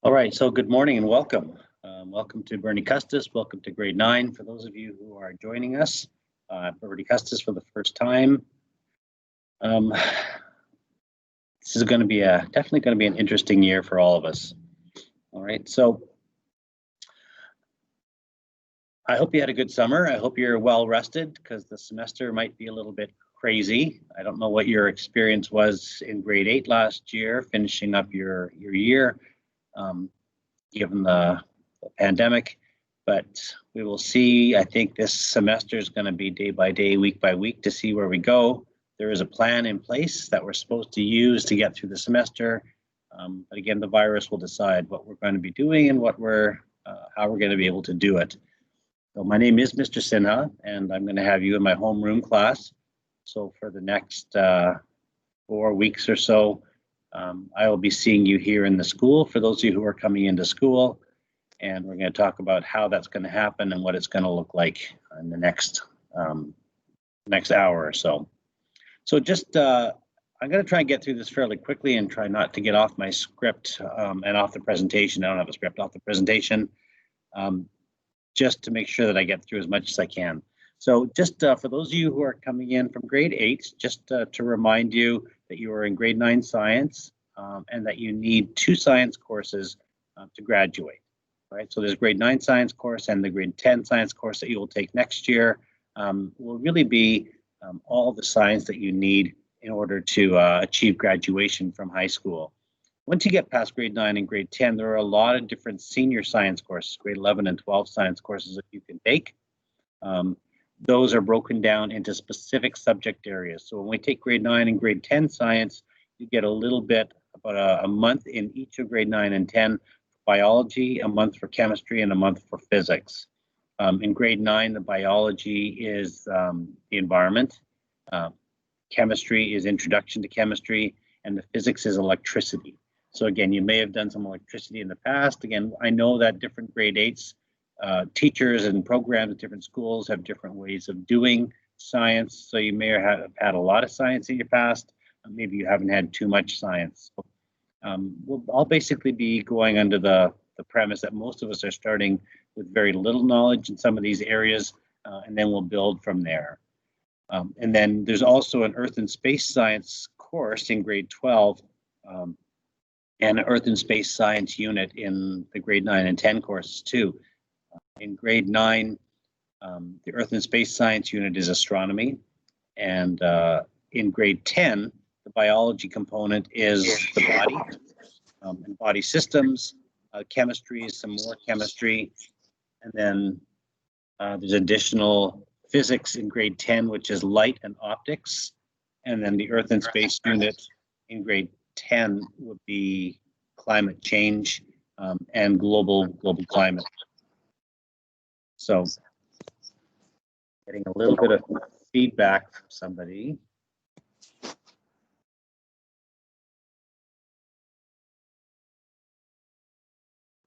All right, so good morning and welcome. Welcome to Bernie Custis. Welcome to grade 9. For those of you who are joining us, Bernie Custis for the first time. This is going to be definitely going to be an interesting year for all of us. All right, so I hope you had a good summer. I hope you're well rested because the semester might be a little bit crazy. I don't know what your experience was in grade 8 last year, finishing up your year. Given the pandemic, but we will see. I think this semester is going to be day by day, week by week to see where we go. There is a plan in place that we're supposed to use to get through the semester. But again, the virus will decide what we're going to be doing and how we're going to be able to do it. So my name is Mr. Sinha, and I'm going to have you in my homeroom class. So for the next 4 weeks or so, I will be seeing you here in the school for those of you who are coming into school, and we're going to talk about how that's going to happen and what it's going to look like in the next hour or so. So just I'm going to try and get through this fairly quickly and try not to get off my script and off the presentation. I don't have a script off the presentation, just to make sure that I get through as much as I can. So just for those of you who are coming in from grade 8, just to remind you that you are in grade 9 science and that you need 2 science courses to graduate. Right? So there's grade 9 science course and the grade 10 science course that you will take next year will really be all the science that you need in order to achieve graduation from high school. Once you get past grade 9 and grade 10, there are a lot of different senior science courses, grade 11 and 12 science courses that you can take. Those are broken down into specific subject areas. So when we take grade 9 and grade 10 science, you get a little bit, about a month in each of grade 9 and 10 for biology, a month for chemistry, and a month for physics. In grade 9, the biology is the environment. Chemistry is introduction to chemistry, and the physics is electricity. So again, you may have done some electricity in the past. Again, I know that different grade 8s teachers and programs at different schools have different ways of doing science. So you may have had a lot of science in your past. Maybe you haven't had too much science. So, I'll basically be going under the premise that most of us are starting with very little knowledge in some of these areas, and then we'll build from there. And then there's also an Earth and Space Science course in grade 12 and an Earth and Space Science unit in the grade 9 and 10 courses too. In grade 9, the Earth and Space Science unit is astronomy. And in grade 10, the biology component is the body and body systems. Chemistry is some more chemistry. And then there's additional physics in grade 10, which is light and optics. And then the Earth and Space unit in grade 10 would be climate change and global climate. So getting a little bit of feedback from somebody.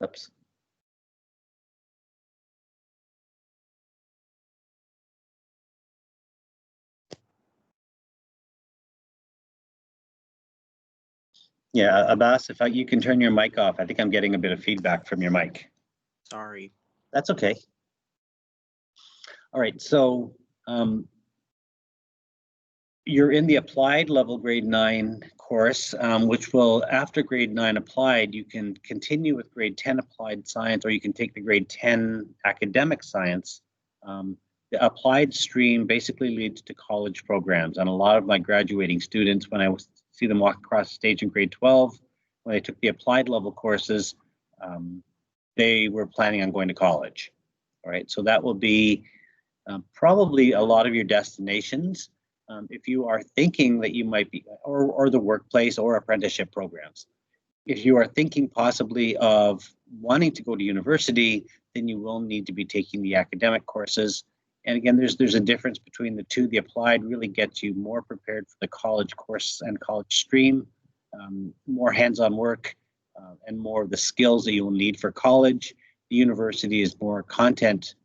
Oops. Yeah, Abbas, if you can turn your mic off. I think I'm getting a bit of feedback from your mic. Sorry. That's okay. All right, so you're in the applied level grade 9 course, which will, after grade 9 applied, you can continue with grade 10 applied science, or you can take the grade 10 academic science. The applied stream basically leads to college programs, and a lot of my graduating students, when I see them walk across the stage in grade 12, when they took the applied level courses, they were planning on going to college. All right, so that will be probably a lot of your destinations. If you are thinking that you might be, or the workplace or apprenticeship programs. If you are thinking possibly of wanting to go to university, then you will need to be taking the academic courses. And again, there's a difference between the two. The applied really gets you more prepared for the college course and college stream, more hands-on work, and more of the skills that you will need for college. The university is more content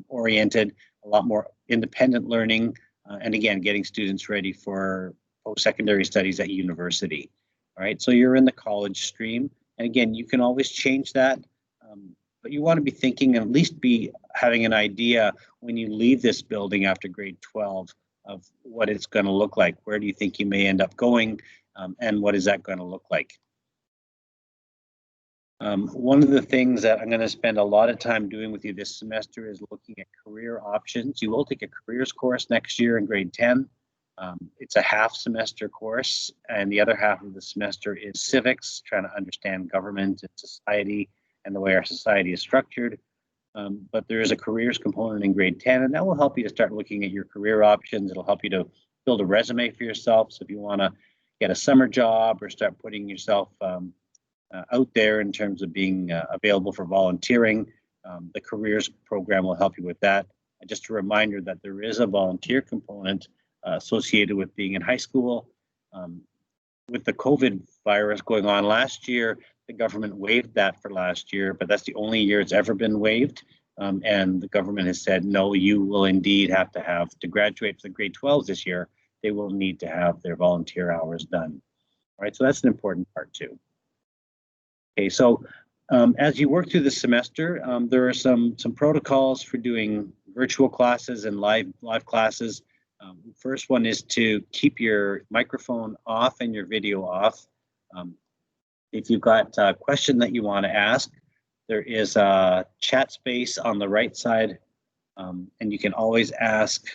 oriented, a lot more independent learning, and again, getting students ready for post-secondary studies at university. All right, so you're in the college stream, And again, you can always change that, but you want to be thinking and at least be having an idea when you leave this building after grade 12 of what it's going to look like. Where do you think you may end up going, and what is that going to look like? One of the things that I'm going to spend a lot of time doing with you this semester is looking at career options. You will take a careers course next year in grade 10. It's a half semester course, and the other half of the semester is civics, trying to understand government and society and the way our society is structured. But there is a careers component in grade 10, and that will help you to start looking at your career options. It'll help you to build a resume for yourself. So if you want to get a summer job or start putting yourself out there in terms of being available for volunteering, the careers program will help you with that. And just a reminder that there is a volunteer component associated with being in high school. With the COVID virus going on last year, the government waived that for last year, but that's the only year it's ever been waived. And the government has said, no, you will indeed have to graduate for the grade 12s this year, they will need to have their volunteer hours done. All right, so that's an important part too. Okay, so as you work through the semester, there are some protocols for doing virtual classes and live classes. First one is to keep your microphone off and your video off. If you've got a question that you want to ask, there is a chat space on the right side, and you can always ask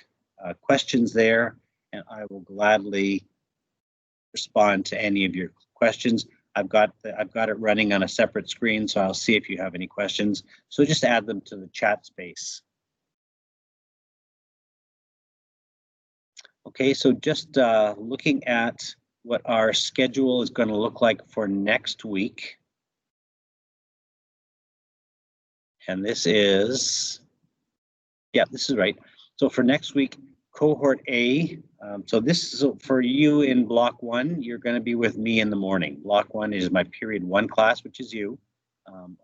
questions there, and I will gladly respond to any of your questions. I've got it running on a separate screen, so I'll see if you have any questions. So just add them to the chat space. Okay, so just looking at what our schedule is going to look like for next week. And this is right. So for next week, cohort A, so this is for you in block 1, you're going to be with me in the morning. Block 1 is my period 1 class, which is you.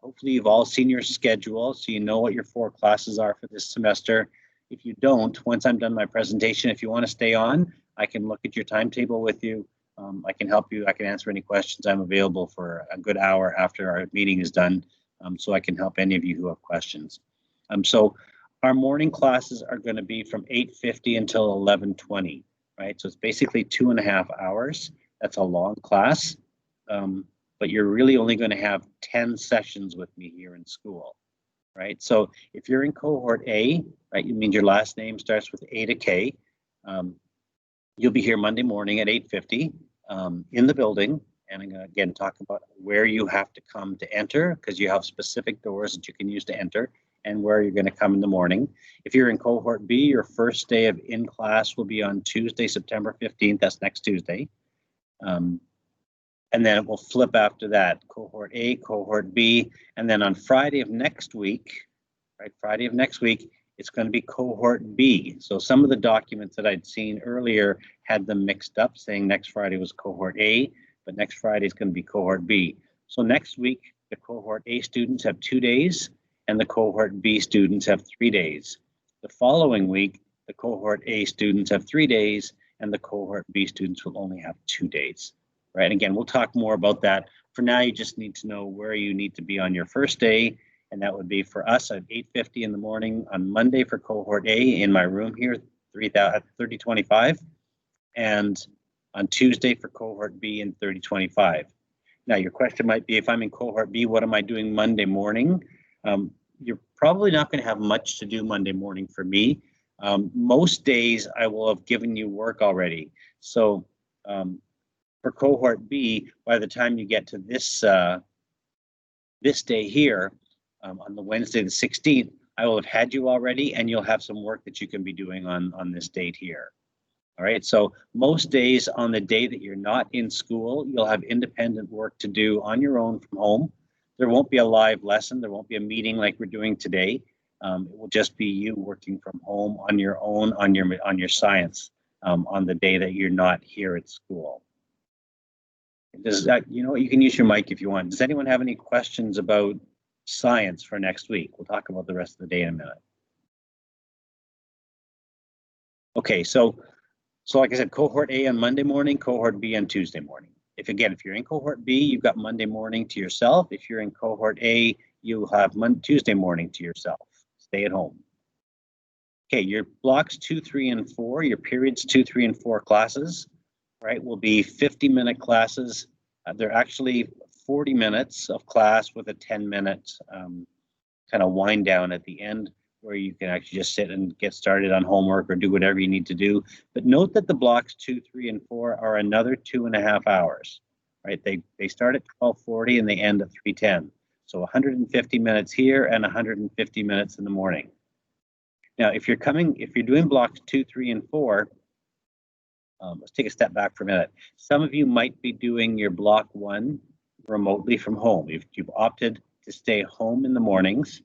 Hopefully you've all seen your schedule, so you know what your 4 classes are for this semester. If you don't, once I'm done my presentation, if you want to stay on, I can look at your timetable with you. I can help you. I can answer any questions. I'm available for a good hour after our meeting is done, so I can help any of you who have questions. So our morning classes are going to be from 8:50 until 11:20, right? So it's basically 2.5 hours. That's a long class, but you're really only going to have 10 sessions with me here in school, right? So if you're in cohort A, right, it means your last name starts with A to K. You'll be here Monday morning at 8:50 in the building, and I'm going to again talk about where you have to come to enter, because you have specific doors that you can use to enter, and where you're going to come in the morning. If you're in cohort B, your first day of in class will be on Tuesday, September 15th. That's next Tuesday. And then it will flip after that, cohort A, cohort B, and then on Friday of next week, right, Friday of next week, it's going to be cohort B. So some of the documents that I'd seen earlier had them mixed up, saying next Friday was cohort A, but next Friday is going to be cohort B. So next week, the cohort A students have 2 days, and the cohort B students have 3 days. The following week, the cohort A students have 3 days, and the cohort B students will only have 2 days. Right, and again, we'll talk more about that. For now, you just need to know where you need to be on your first day, and that would be for us at 8:50 in the morning on Monday for cohort A in my room here, 3025, and on Tuesday for cohort B in 3025. Now, your question might be, if I'm in cohort B, what am I doing Monday morning? You're probably not going to have much to do Monday morning for me. Most days, I will have given you work already. So for cohort B, by the time you get to this this day here, on the Wednesday the 16th, I will have had you already, and you'll have some work that you can be doing on this date here. All right, so most days on the day that you're not in school, you'll have independent work to do on your own from home. There won't be a live lesson. There won't be a meeting like we're doing today. It will just be you working from home on your own, on your science, on the day that you're not here at school. Does that, you know, you can use your mic if you want. Does anyone have any questions about science for next week? We'll talk about the rest of the day in a minute. Okay, so like I said, cohort A on Monday morning, cohort B on Tuesday morning. If you're in cohort B, you've got Monday morning to yourself. If you're in cohort A, you'll have Tuesday morning to yourself. Stay at home. Okay, your blocks 2, 3, and 4, your periods 2, 3, and 4 classes, right, will be 50-minute classes. They're actually 40 minutes of class with a 10-minute kind of wind down at the end, where you can actually just sit and get started on homework or do whatever you need to do. But note that the blocks 2, 3, and 4 are another 2.5 hours, right? They start at 12:40 and they end at 3:10. So 150 minutes here and 150 minutes in the morning. Now, if you're doing blocks 2, 3, and 4, let's take a step back for a minute. Some of you might be doing your block 1 remotely from home. If you've opted to stay home in the mornings,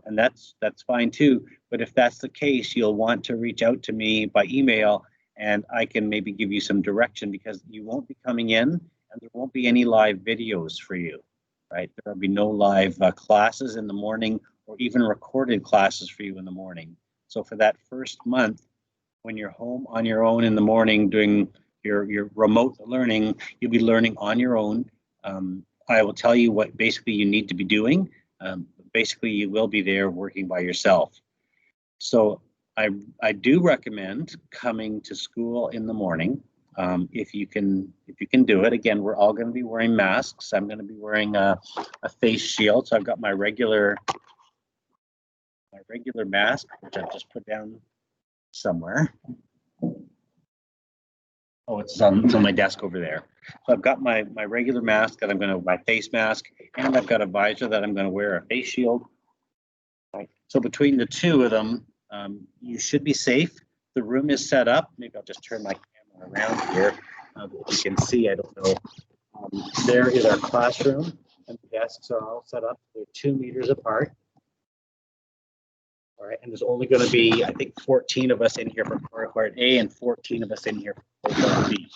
and that's fine too. But if that's the case, you'll want to reach out to me by email, and I can maybe give you some direction, because you won't be coming in, and there won't be any live videos for you, right? There will be no live classes in the morning, or even recorded classes for you in the morning. So for that first month, when you're home on your own in the morning doing your remote learning, you'll be learning on your own. I will tell you what basically you need to be doing. Basically, you will be there working by yourself. So I do recommend coming to school in the morning, if you can do it. Again, we're all going to be wearing masks. I'm going to be wearing a face shield. So I've got my regular mask, which I've just put down somewhere. Oh, it's on my desk over there. So I've got my regular mask that my face mask, and I've got a visor that I'm going to wear, a face shield. Right. So between the two of them, you should be safe. The room is set up. Maybe I'll just turn my camera around here. If you can see, I don't know. There is our classroom, and the desks are all set up. They're 2 meters apart. All right, and there's only going to be, I think, 14 of us in here for cohort A and 14 of us in here for cohort B.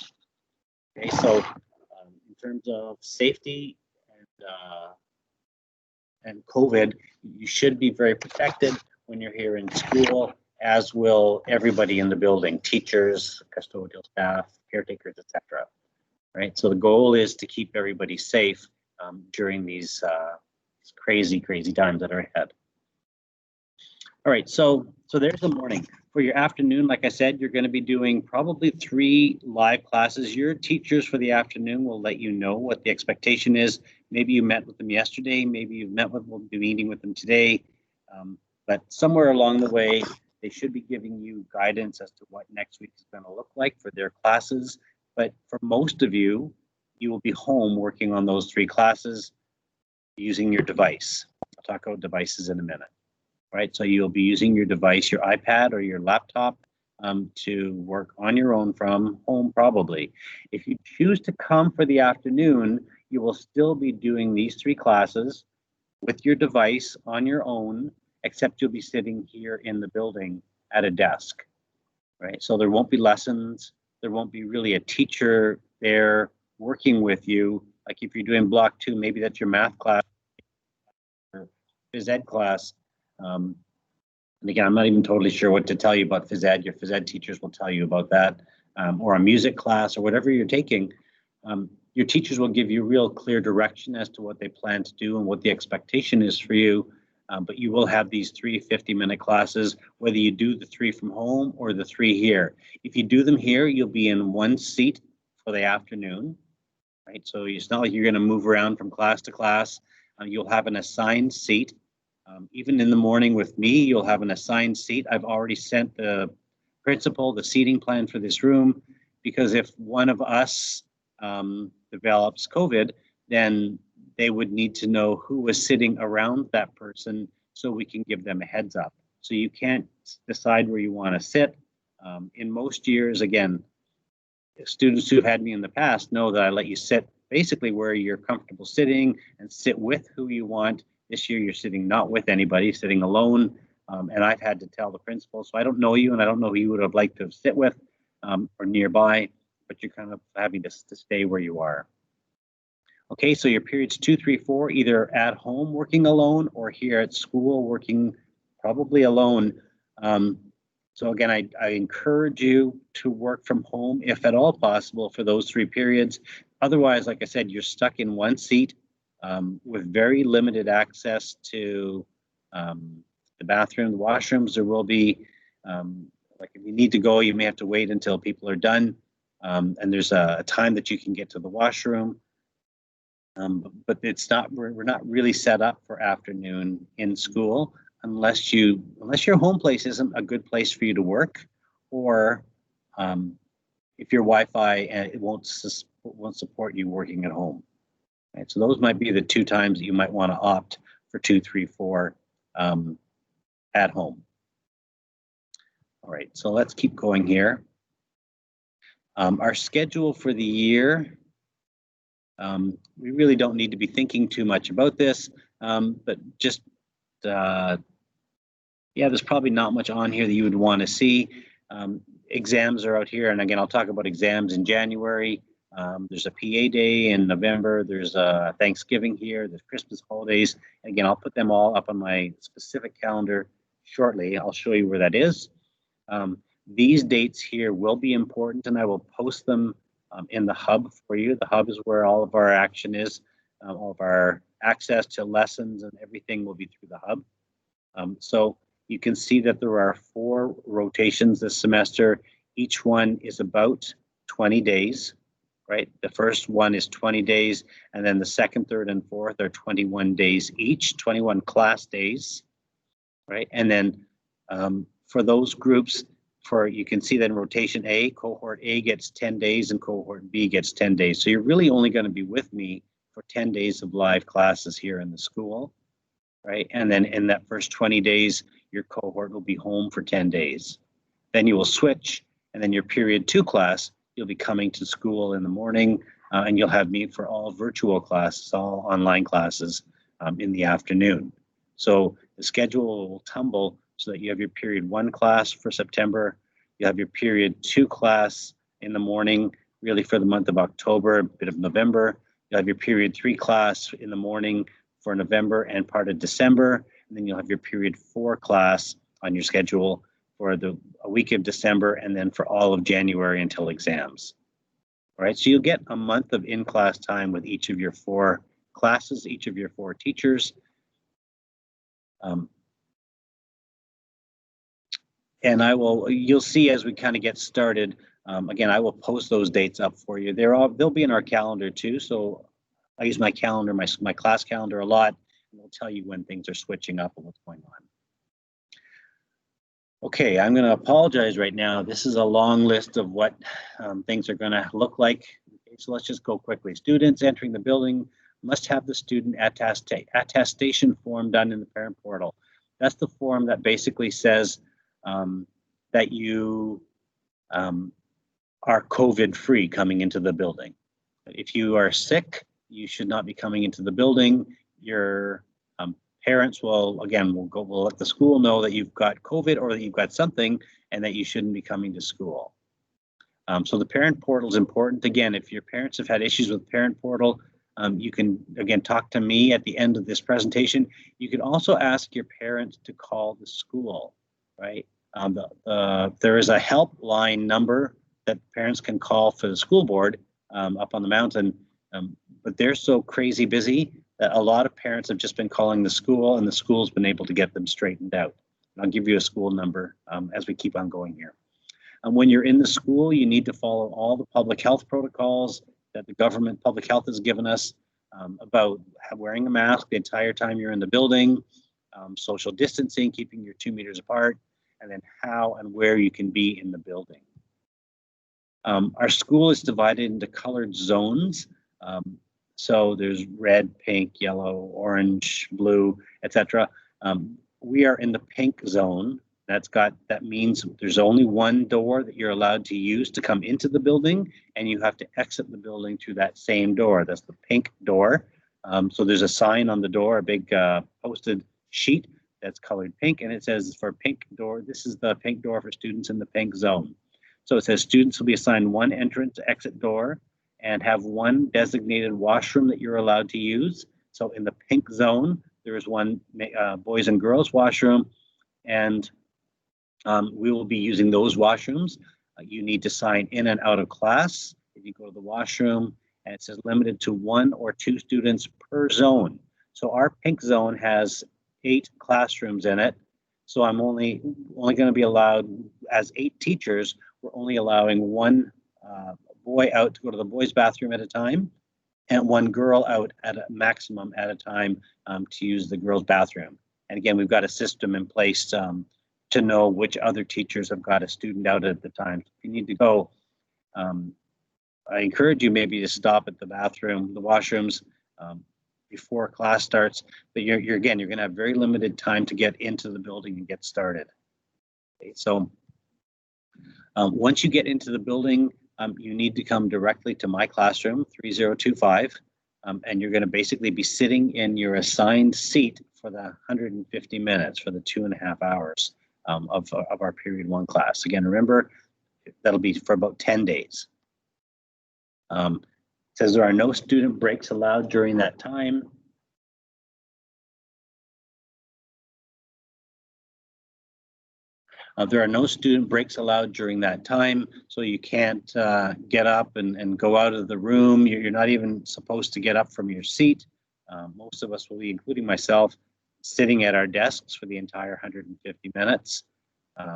Okay, so in terms of safety and COVID, you should be very protected when you're here in school, as will everybody in the building, teachers, custodial staff, caretakers, etc. Right, so the goal is to keep everybody safe during these crazy times that are ahead. All right, so there's the morning. For your afternoon, like I said, you're going to be doing probably 3 live classes. Your teachers for the afternoon will let you know what the expectation is. Maybe you met with them yesterday, maybe we'll be meeting with them today. But somewhere along the way, they should be giving you guidance as to what next week is going to look like for their classes. But for most of you, you will be home working on those 3 classes using your device. I'll talk about devices in a minute. Right, so you'll be using your device, your iPad or your laptop, to work on your own from home probably. If you choose to come for the afternoon, you will still be doing these 3 classes with your device on your own, except you'll be sitting here in the building at a desk, right? So there won't be lessons. There won't be really a teacher there working with you. Like if you're doing block 2, maybe that's your math class or phys ed class. And again, I'm not even totally sure what to tell you about phys ed. Your phys ed teachers will tell you about that, or a music class or whatever you're taking. Your teachers will give you real clear direction as to what they plan to do and what the expectation is for you. But you will have these 3 50-minute classes, whether you do the 3 from home or the 3 here. If you do them here, you'll be in one seat for the afternoon, right? So it's not like you're going to move around from class to class. You'll have an assigned seat. Even in the morning with me, you'll have an assigned seat. I've already sent the principal the seating plan for this room, because if one of us develops COVID, then they would need to know who was sitting around that person so we can give them a heads up. So you can't decide where you want to sit. In most years, again, students who've had me in the past know that I let you sit basically where you're comfortable sitting and sit with who you want. This year, you're sitting not with anybody, sitting alone. And I've had to tell the principal, so I don't know you and I don't know who you would have liked to sit with or nearby, but you're kind of having to stay where you are. Okay, so your periods 2, 3, 4, either at home working alone or here at school working probably alone. So again, I encourage you to work from home if at all possible for those 3 periods. Otherwise, like I said, you're stuck in one seat with very limited access to the bathroom, the washrooms. There will be, like if you need to go, you may have to wait until people are done. And there's a time that you can get to the washroom. But it's not, we're not really set up for afternoon in school unless your home place isn't a good place for you to work, or if your Wi-Fi it won't support you working at home. Right, so those might be the two times that you might want to opt for 2, 3, 4 at home. All right, so let's keep going here. Our schedule for the year, we really don't need to be thinking too much about this, but just, yeah, there's probably not much on here that you would want to see. Exams are out here, and again, I'll talk about exams in January. There's a PA day in November. There's a Thanksgiving here. There's Christmas holidays. Again, I'll put them all up on my specific calendar shortly. I'll show you where that is. These dates here will be important, and I will post them in the hub for you. The hub is where all of our action is. All of our access to lessons and everything will be through the hub. So you can see that there are 4 rotations this semester. Each one is about 20 days. Right, the first one is 20 days, and then the second, third, and fourth are 21 days each, 21 class days, right? And then for those groups, you can see that in rotation A, cohort A gets 10 days and cohort B gets 10 days. So you're really only going to be with me for 10 days of live classes here in the school, right? And then in that first 20 days, your cohort will be home for 10 days. Then you will switch, and then your period 2 class, you'll be coming to school in the morning, and you'll have me for all virtual classes, all online classes in the afternoon. So the schedule will tumble so that you have your period 1 class for September, you have your period 2 class in the morning, really for the month of October, a bit of November. You'll have your period 3 class in the morning for November and part of December, and then you'll have your period 4 class on your schedule for a week of December, and then for all of January until exams. All right, so you'll get a month of in-class time with each of your 4 classes, each of your 4 teachers. And you'll see as we kind of get started, again, I will post those dates up for you. They'll be in our calendar too, so I use my calendar, my class calendar a lot, and it'll tell you when things are switching up and what's going on. Okay, I'm going to apologize right now. This is a long list of what things are going to look like. Okay, so let's just go quickly. Students entering the building must have the student attestation form done in the parent portal. That's the form that basically says that you are COVID-free coming into the building. If you are sick, you should not be coming into the building. Your parents will let the school know that you've got COVID or that you've got something and that you shouldn't be coming to school. So the parent portal is important. Again, if your parents have had issues with parent portal, you can, again, talk to me at the end of this presentation. You can also ask your parents to call the school, right? There is a helpline number that parents can call for the school board up on the mountain, but they're so crazy busy that a lot of parents have just been calling the school, and the school's been able to get them straightened out. And I'll give you a school number as we keep on going here. When you're in the school, you need to follow all the public health protocols that the government public health has given us about wearing a mask the entire time you're in the building, social distancing, keeping your 2 meters apart, and then how and where you can be in the building. Our school is divided into colored zones. So there's red, pink, yellow, orange, blue, etc. We are in the pink zone. That means there's only one door that you're allowed to use to come into the building, and you have to exit the building through that same door. That's the pink door. So there's a sign on the door, a big posted sheet that's colored pink, and it says for pink door, this is the pink door for students in the pink zone. So it says students will be assigned one entrance exit door and have one designated washroom that you're allowed to use. So in the pink zone, there is one boys and girls washroom, and we will be using those washrooms. You need to sign in and out of class if you go to the washroom, and it says limited to 1 or 2 students per zone. So our pink zone has 8 classrooms in it. So I'm only going to be allowed, as 8 teachers, we're only allowing 1 boy out to go to the boys' bathroom at a time, and 1 girl out at a maximum at a time to use the girls' bathroom. And again, we've got a system in place to know which other teachers have got a student out at the time. If you need to go, I encourage you maybe to stop at the bathroom, the washrooms, before class starts. But you're going to have very limited time to get into the building and get started. Okay, so once you get into the building, you need to come directly to my classroom, 3025, and you're going to basically be sitting in your assigned seat for the 150 minutes, for the 2.5 hours of our period 1 class. Again, remember, that'll be for about 10 days. It says there are no student breaks allowed during that time. There are no student breaks allowed during that time, so you can't get up and go out of the room. You're not even supposed to get up from your seat. Most of us will be, including myself, sitting at our desks for the entire 150 minutes. I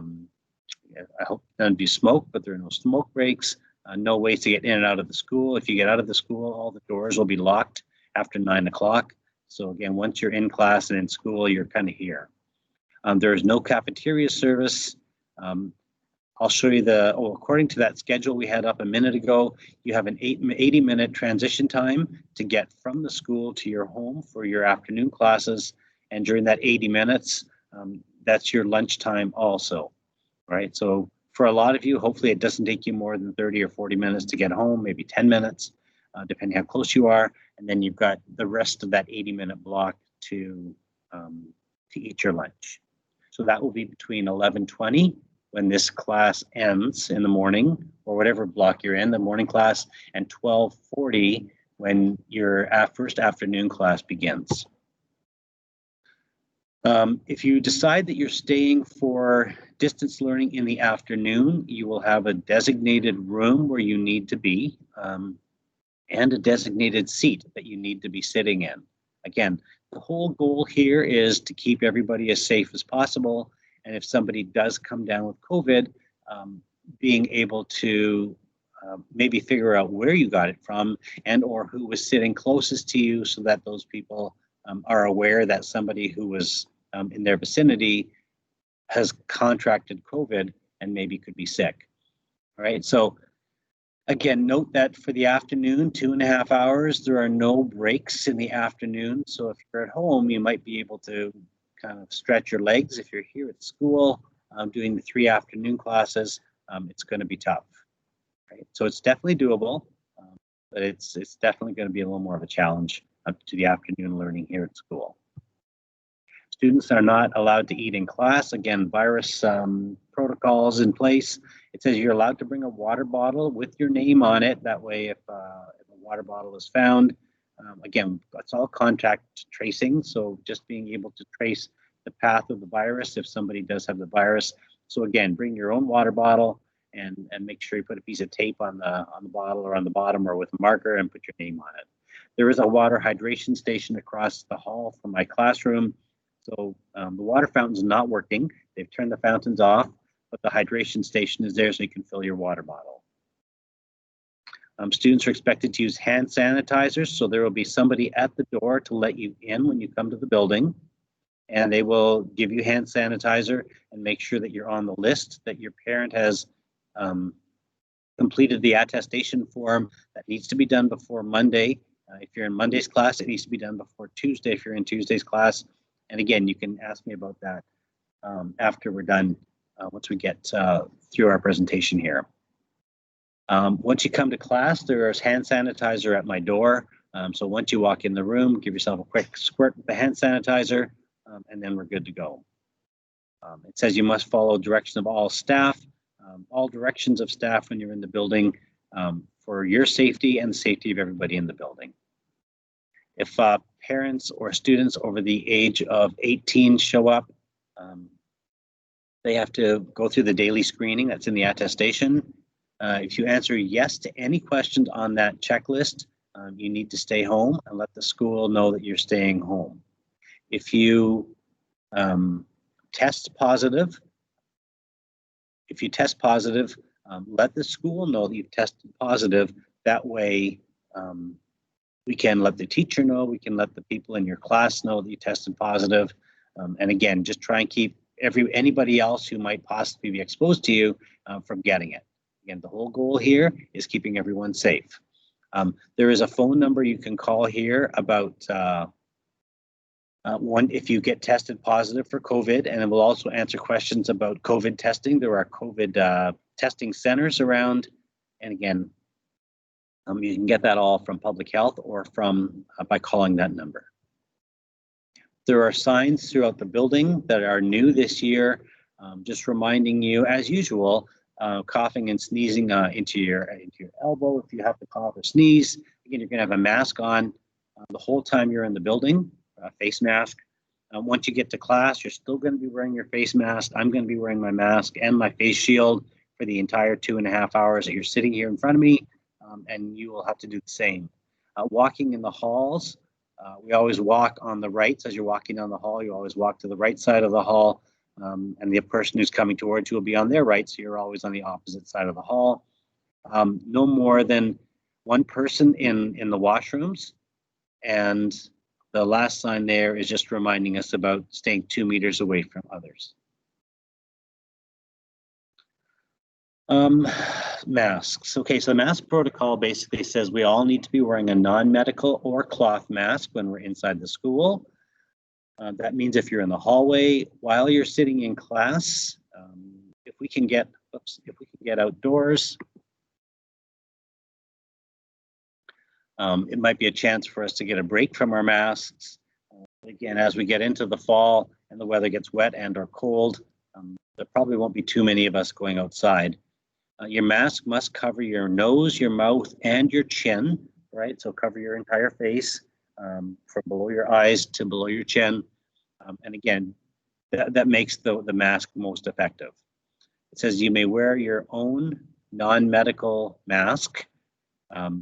hope none of you smoke, but there are no smoke breaks, no ways to get in and out of the school. If you get out of the school, all the doors will be locked after 9 o'clock. So again, once you're in class and in school, you're kind of here. There is no cafeteria service. I'll show you according to that schedule we had up a minute ago, you have an 80-minute transition time to get from the school to your home for your afternoon classes. And during that 80 minutes, that's your lunchtime also, right? So for a lot of you, hopefully it doesn't take you more than 30 or 40 minutes to get home, maybe 10 minutes, depending how close you are. And then you've got the rest of that 80-minute block to eat your lunch. So that will be between 11:20 when this class ends in the morning, or whatever block you're in, the morning class, and 12:40 when your first afternoon class begins. If you decide that you're staying for distance learning in the afternoon, you will have a designated room where you need to be, and a designated seat that you need to be sitting in. Again, the whole goal here is to keep everybody as safe as possible. And if somebody does come down with COVID, being able to maybe figure out where you got it from and or who was sitting closest to you, so that those people are aware that somebody who was in their vicinity has contracted COVID and maybe could be sick. All right, so again, note that for the afternoon, 2.5 hours, there are no breaks in the afternoon. So if you're at home, you might be able to kind of stretch your legs. If you're here at school doing the 3 afternoon classes, it's going to be tough. Right? So it's definitely doable, but it's definitely going to be a little more of a challenge up to the afternoon learning here at school. Students are not allowed to eat in class. Again, virus protocols in place. It says you're allowed to bring a water bottle with your name on it. That way, if a water bottle is found, again, it's all contact tracing. So just being able to trace the path of the virus if somebody does have the virus. So again, bring your own water bottle and make sure you put a piece of tape on the bottle or on the bottom or with a marker and put your name on it. There is a water hydration station across the hall from my classroom. So the water fountain's not working. They've turned the fountains off, but the hydration station is there so you can fill your water bottle. Students are expected to use hand sanitizers, so there will be somebody at the door to let you in when you come to the building, and they will give you hand sanitizer and make sure that you're on the list, that your parent has completed the attestation form. That needs to be done before Monday. If you're in Monday's class, it needs to be done before Tuesday if you're in Tuesday's class. And again, you can ask me about that after we're done, once we get through our presentation here. Once you come to class, there's hand sanitizer at my door. So once you walk in the room, give yourself a quick squirt with the hand sanitizer, and then we're good to go. It says you must follow direction of all staff, all directions of staff when you're in the building, for your safety and the safety of everybody in the building. If parents or students over the age of 18 show up, they have to go through the daily screening that's in the attestation. If you answer yes to any questions on that checklist, you need to stay home and let the school know that you're staying home. If you test positive, let the school know that you've tested positive. That way, we can let the teacher know, we can let the people in your class know that you tested positive. And again, just try and keep anybody else who might possibly be exposed to you from getting it. Again, the whole goal here is keeping everyone safe. There is a phone number you can call here about if you get tested positive for COVID, and it will also answer questions about COVID testing. There are COVID testing centers around, and again, you can get that all from public health or from by calling that number. There are signs throughout the building that are new this year, just reminding you, as usual, coughing and sneezing into your elbow if you have to cough or sneeze. Again, you're going to have a mask on the whole time you're in the building, a face mask. Once you get to class, you're still going to be wearing your face mask. I'm going to be wearing my mask and my face shield for the entire 2.5 hours that you're sitting here in front of me, and you will have to do the same. Walking in the halls, we always walk on the right. So as you're walking down the hall, you always walk to the right side of the hall, and the person who's coming towards you will be on their right, so you're always on the opposite side of the hall. No more than one person in the washrooms, and the last sign there is just reminding us about staying 2 meters away from others. Masks. Okay, so the mask protocol basically says we all need to be wearing a non-medical or cloth mask when we're inside the school. That means if you're in the hallway while you're sitting in class, if we can get outdoors, it might be a chance for us to get a break from our masks. Again, as we get into the fall and the weather gets wet and or cold, there probably won't be too many of us going outside. Your mask must cover your nose, your mouth, and your chin, right? So cover your entire face from below your eyes to below your chin. And again, that makes the mask most effective. It says you may wear your own non-medical mask.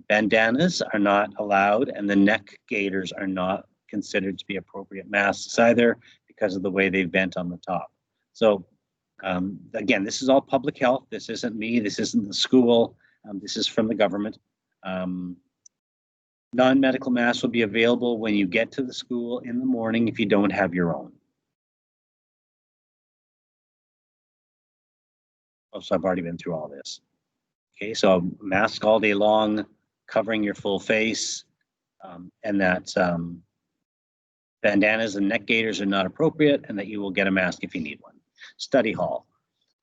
Bandanas are not allowed, and the neck gaiters are not considered to be appropriate masks either because of the way they've bent on the top. So again, this is all public health. This isn't me. This isn't the school. This is from the government. Non-medical masks will be available when you get to the school in the morning if you don't have your own. Oh, so I've already been through all this. Okay, so mask all day long, covering your full face, and that bandanas and neck gaiters are not appropriate, and that you will get a mask if you need one. Study hall.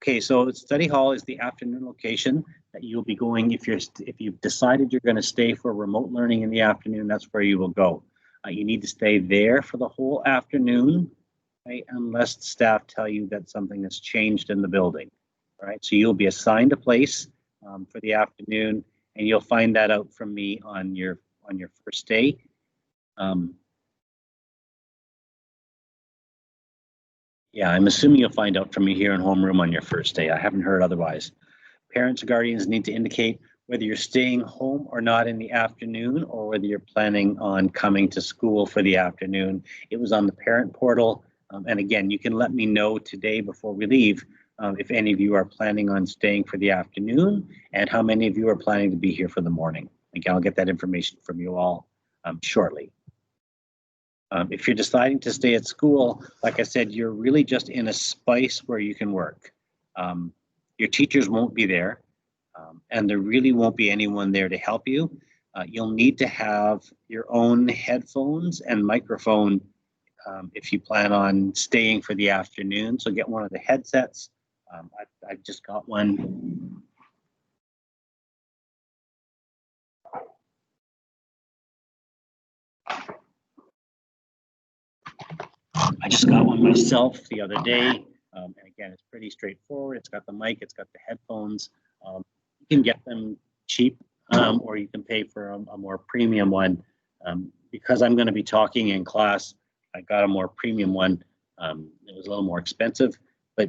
Okay, so study hall is the afternoon location that you'll be going if you've decided you're going to stay for remote learning in the afternoon. That's where you will go. You need to stay there for the whole afternoon, right? Unless staff tell you that something has changed in the building, right? So you'll be assigned a place for the afternoon, and you'll find that out from me on your first day. Yeah, I'm assuming you'll find out from me here in homeroom on your first day. I haven't heard otherwise. Parents or guardians need to indicate whether you're staying home or not in the afternoon, or whether you're planning on coming to school for the afternoon. It was on the parent portal. And again, you can let me know today before we leave if any of you are planning on staying for the afternoon and how many of you are planning to be here for the morning. Again, I'll get that information from you all shortly. If you're deciding to stay at school, like I said, you're really just in a space where you can work. Your teachers won't be there, and there really won't be anyone there to help you. You'll need to have your own headphones and microphone if you plan on staying for the afternoon. So get one of the headsets. I've just got one. I just got one myself the other day, and again, it's pretty straightforward. It's got the mic, it's got the headphones. You can get them cheap, or you can pay for a more premium one. Because I'm going to be talking in class, I got a more premium one. It was a little more expensive, but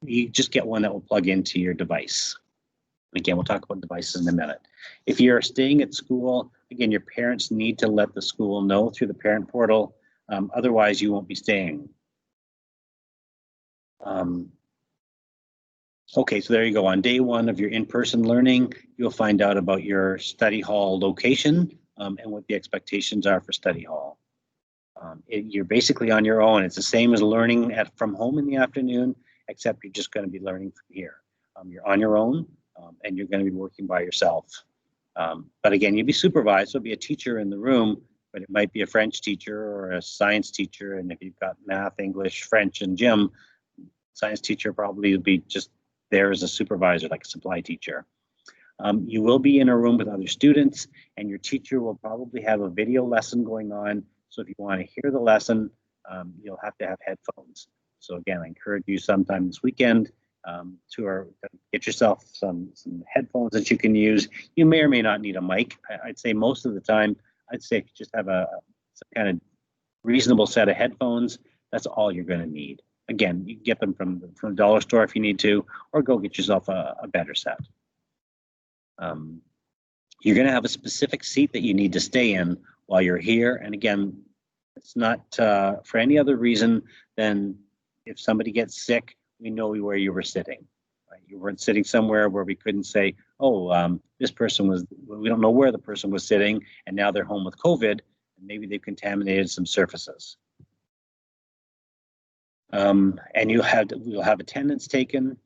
you just get one that will plug into your device. Again, we'll talk about devices in a minute. If you're staying at school, again, your parents need to let the school know through the parent portal. Otherwise, you won't be staying. Okay, so there you go. On day one of your in-person learning, you'll find out about your study hall location and what the expectations are for study hall. You're basically on your own. It's the same as learning from home in the afternoon, except you're just going to be learning from here. You're on your own, and you're going to be working by yourself. But again, you'll be supervised. There'll be a teacher in the room, but it might be a French teacher or a science teacher. And if you've got math, English, French, and gym, science teacher probably will be just there as a supervisor, like a supply teacher. You will be in a room with other students, and your teacher will probably have a video lesson going on. So if you want to hear the lesson, you'll have to have headphones. So again, I encourage you sometime this weekend to get yourself some headphones that you can use. You may or may not need a mic. I'd say most of the time, I'd say if you just have some kind of reasonable set of headphones, that's all you're going to need. Again, you can get them from the dollar store if you need to, or go get yourself a better set. You're going to have a specific seat that you need to stay in while you're here. And again, it's not for any other reason than if somebody gets sick, we know where you were sitting. Right? You weren't sitting somewhere where we couldn't say, oh, this person was, we don't know where the person was sitting, and now they're home with COVID, and maybe they've contaminated some surfaces. And you'll have attendance taken.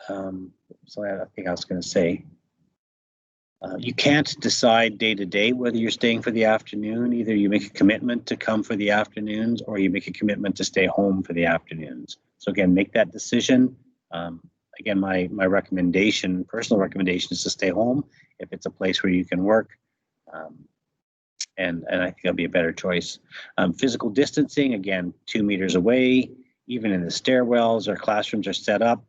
So I think I was going to say, you can't decide day to day whether you're staying for the afternoon. Either you make a commitment to come for the afternoons, or you make a commitment to stay home for the afternoons. So again, make that decision. Again, my recommendation, personal recommendation, is to stay home if it's a place where you can work. And I think that'll be a better choice. Physical distancing, again, 2 meters away. Even in the stairwells, our classrooms are set up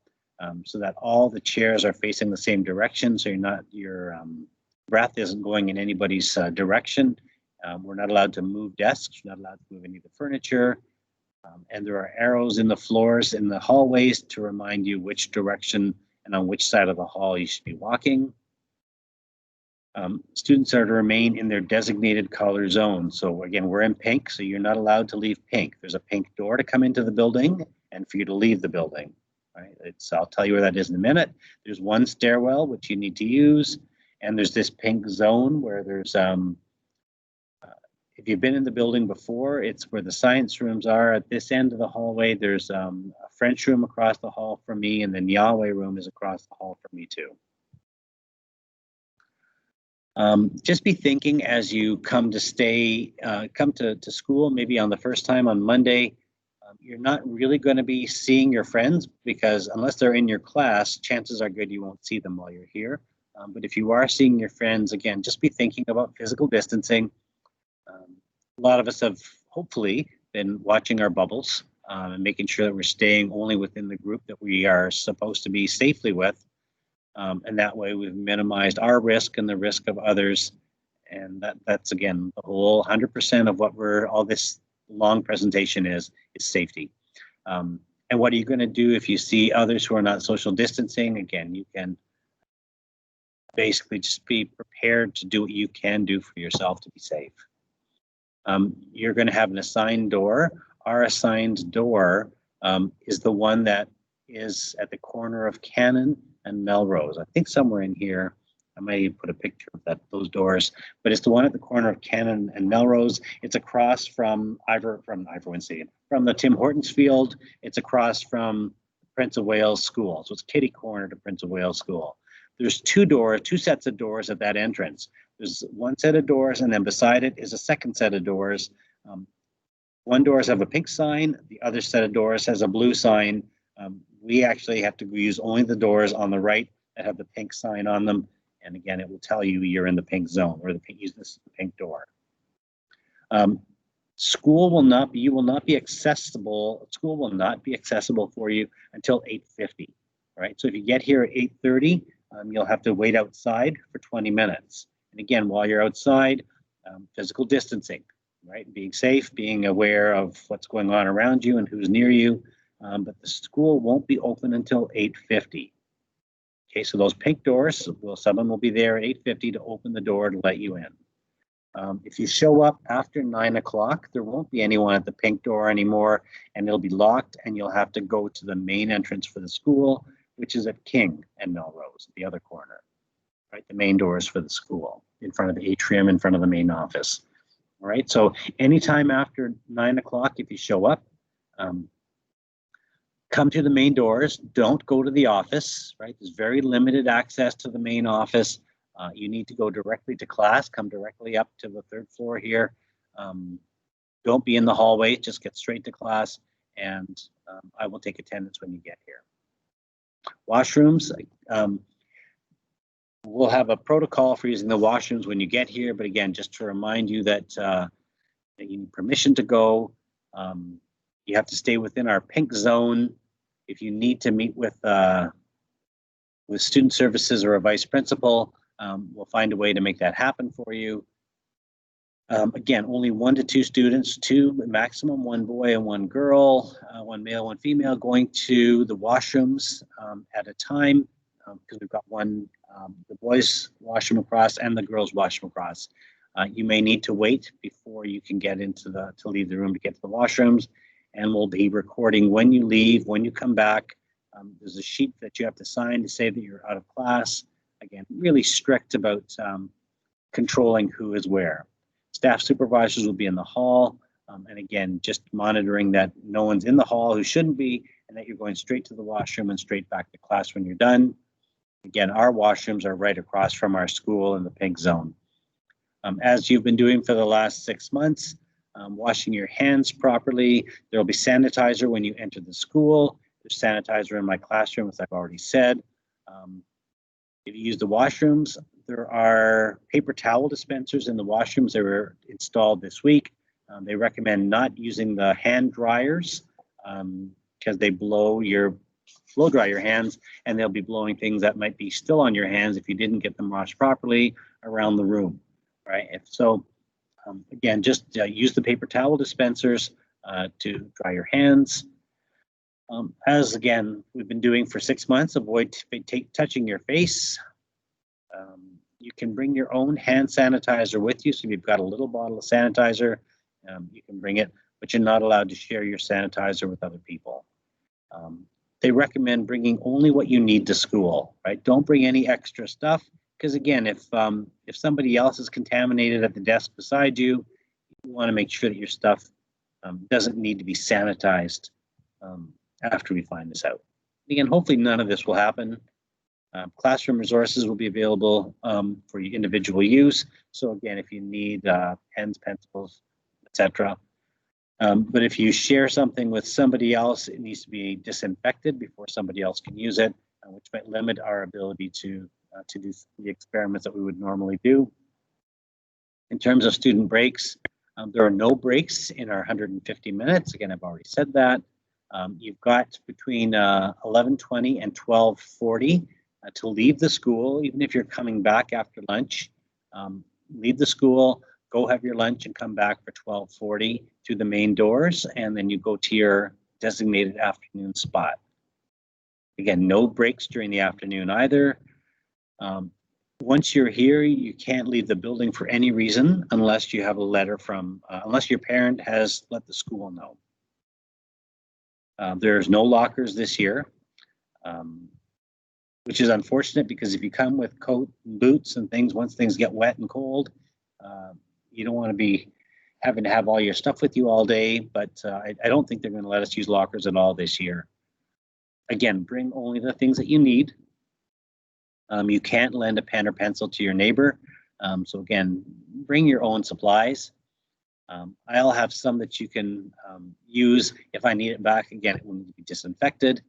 so that all the chairs are facing the same direction. So your breath isn't going in anybody's direction. We're not allowed to move desks. We're not allowed to move any of the furniture. And there are arrows in the floors in the hallways to remind you which direction and on which side of the hall you should be walking. Students are to remain in their designated color zone. So again, we're in pink, so you're not allowed to leave pink. There's a pink door to come into the building and for you to leave the building. Right? I'll tell you where that is in a minute. There's one stairwell which you need to use, and there's this pink zone where there's, if you've been in the building before, it's where the science rooms are. At this end of the hallway, there's a French room across the hall from me, and then Yahweh room is across the hall from me too. Just be thinking as you come to school, maybe on the first time on Monday, you're not really going to be seeing your friends, because unless they're in your class, chances are good you won't see them while you're here. But if you are seeing your friends, again, just be thinking about physical distancing. A lot of us have hopefully been watching our bubbles and making sure that we're staying only within the group that we are supposed to be safely with. And that way we've minimized our risk and the risk of others. And that's again, the whole 100% of what all this long presentation is safety. And what are you going to do if you see others who are not social distancing? Again, you can basically just be prepared to do what you can do for yourself to be safe. You're going to have an assigned door. Our assigned door is the one that is at the corner of Cannon and Melrose. I think somewhere in here, I may put a picture of those doors, but it's the one at the corner of Cannon and Melrose. It's across from from the Tim Hortons field. It's across from Prince of Wales School. So it's kitty corner to Prince of Wales School. There's two sets of doors at that entrance. There's one set of doors, and then beside it is a second set of doors. One doors have a pink sign. The other set of doors has a blue sign. We actually have to use only the doors on the right that have the pink sign on them. And again, it will tell you you're in the pink zone, or use this pink door. School will not be accessible for you until 8:50. Right. So if you get here at 8:30, you'll have to wait outside for 20 minutes. And again, while you're outside, physical distancing, right? Being safe, being aware of what's going on around you and who's near you. But the school won't be open until 8:50. Okay, so those pink doors, someone will be there at 8:50 to open the door to let you in. If you show up after 9 o'clock, there won't be anyone at the pink door anymore, and it'll be locked, and you'll have to go to the main entrance for the school, which is at King and Melrose, the other corner, right? The main doors for the school, in front of the atrium, in front of the main office. All right, so anytime after 9 o'clock, if you show up, come to the main doors. Don't go to the office, right? There's very limited access to the main office. You need to go directly to class, come directly up to the third floor here. Don't be in the hallway, just get straight to class, and I will take attendance when you get here. Washrooms, we'll have a protocol for using the washrooms when you get here, but again, just to remind you that you need permission to go. You have to stay within our pink zone. If you need to meet with student services or a vice principal, we'll find a way to make that happen for you. Again, only 1 to 2 students, 2 maximum, 1 boy and 1 girl, 1 male, 1 female, going to the washrooms at a time, because we've got the boys' washroom across and the girls' washroom across. You may need to wait before you can get to leave the room to get to the washrooms, and we'll be recording when you leave, when you come back. There's a sheet that you have to sign to say that you're out of class. Again, really strict about controlling who is where. Staff supervisors will be in the hall, and again, just monitoring that no one's in the hall who shouldn't be, and that you're going straight to the washroom and straight back to class when you're done. Again, our washrooms are right across from our school in the pink zone. As you've been doing for the last 6 months, washing your hands properly. There will be sanitizer when you enter the school. There's sanitizer in my classroom, as I've already said. If you use the washrooms, there are paper towel dispensers in the washrooms that were installed this week. They recommend not using the hand dryers because they blow dry your hands, and they'll be blowing things that might be still on your hands if you didn't get them washed properly around the room, right? Again, just use the paper towel dispensers to dry your hands. As again, we've been doing for 6 months, avoid touching your face. You can bring your own hand sanitizer with you. So if you've got a little bottle of sanitizer, you can bring it, but you're not allowed to share your sanitizer with other people. They recommend bringing only what you need to school, right? Don't bring any extra stuff, because again, if somebody else is contaminated at the desk beside you, you want to make sure that your stuff doesn't need to be sanitized after we find this out. Again, hopefully none of this will happen. Classroom resources will be available for your individual use. So again, if you need pens, pencils, etc. But if you share something with somebody else, it needs to be disinfected before somebody else can use it, which might limit our ability to do the experiments that we would normally do. In terms of student breaks, there are no breaks in our 150 minutes. Again, I've already said that. You've got between 11:20 and 12:40 to leave the school, even if you're coming back after lunch. Leave the school, go have your lunch, and come back for 12:40 to the main doors, and then you go to your designated afternoon spot. Again, no breaks during the afternoon either. Once you're here, you can't leave the building for any reason unless you have a letter unless your parent has let the school know. There's no lockers this year, which is unfortunate, because if you come with coat and boots and things, once things get wet and cold, you don't want to be having to have all your stuff with you all day, but I don't think they're going to let us use lockers at all this year. Again, bring only the things that you need. You can't lend a pen or pencil to your neighbor. So again, bring your own supplies. I'll have some that you can use if I need it back. Again, it will need to be disinfected.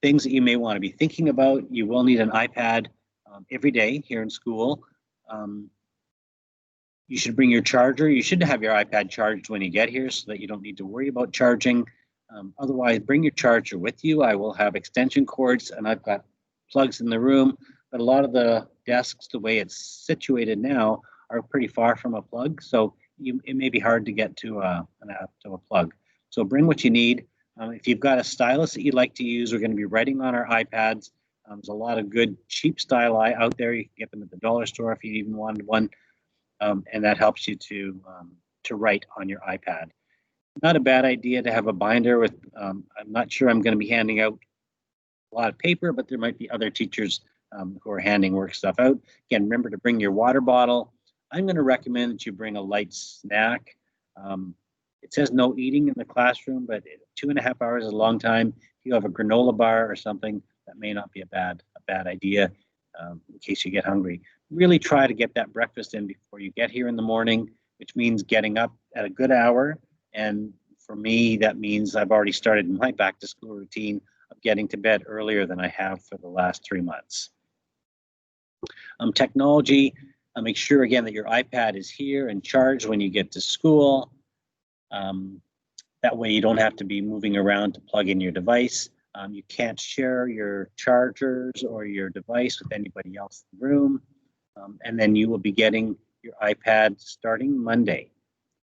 Things that you may want to be thinking about: you will need an iPad every day here in school. You should bring your charger. You should have your iPad charged when you get here so that you don't need to worry about charging. Otherwise, bring your charger with you. I will have extension cords, and I've got plugs in the room, but a lot of the desks, the way it's situated now, are pretty far from a plug, so it may be hard to get to a plug. So bring what you need. If you've got a stylus that you'd like to use, we're going to be writing on our iPads. There's a lot of good cheap style out there. You can get them at the dollar store if you even wanted one, and that helps you to write on your iPad. Not a bad idea to have a binder with. I'm not sure I'm going to be handing out a lot of paper, but there might be other teachers who are handing work stuff out. Again, remember to bring your water bottle. I'm going to recommend that you bring a light snack. It says no eating in the classroom, but 2.5 hours is a long time. If you have a granola bar or something, that may not be a bad idea in case you get hungry. Really try to get that breakfast in before you get here in the morning, which means getting up at a good hour. And for me, that means I've already started my back to school routine of getting to bed earlier than I have for the last 3 months. Technology, make sure again that your iPad is here and charged when you get to school. That way you don't have to be moving around to plug in your device. You can't share your chargers or your device with anybody else in the room. And then you will be getting your iPad starting Monday.